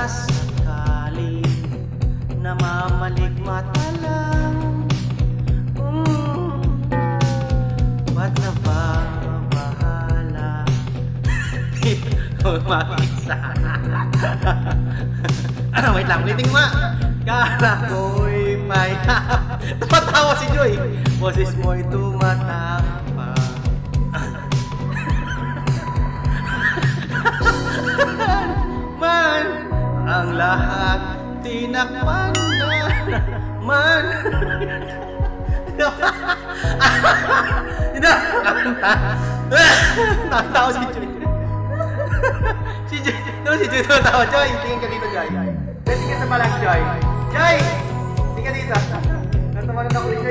sakali namamaligmata lang. Ba't nababahala? Mag-isa. Wait lang, ulitin mo. Kala ko'y payap. Tumatawa si Joy. Boses mo'y tumatapa. Man, ang lahat tinakpan na man. Nakatawa si Joy. Si Joy, tumatawa. Joy, tingin ka dito, Joy. Tingin ka sa malang, Joy. Joy! Tingin ka dito. Natawanan ako ni Joy.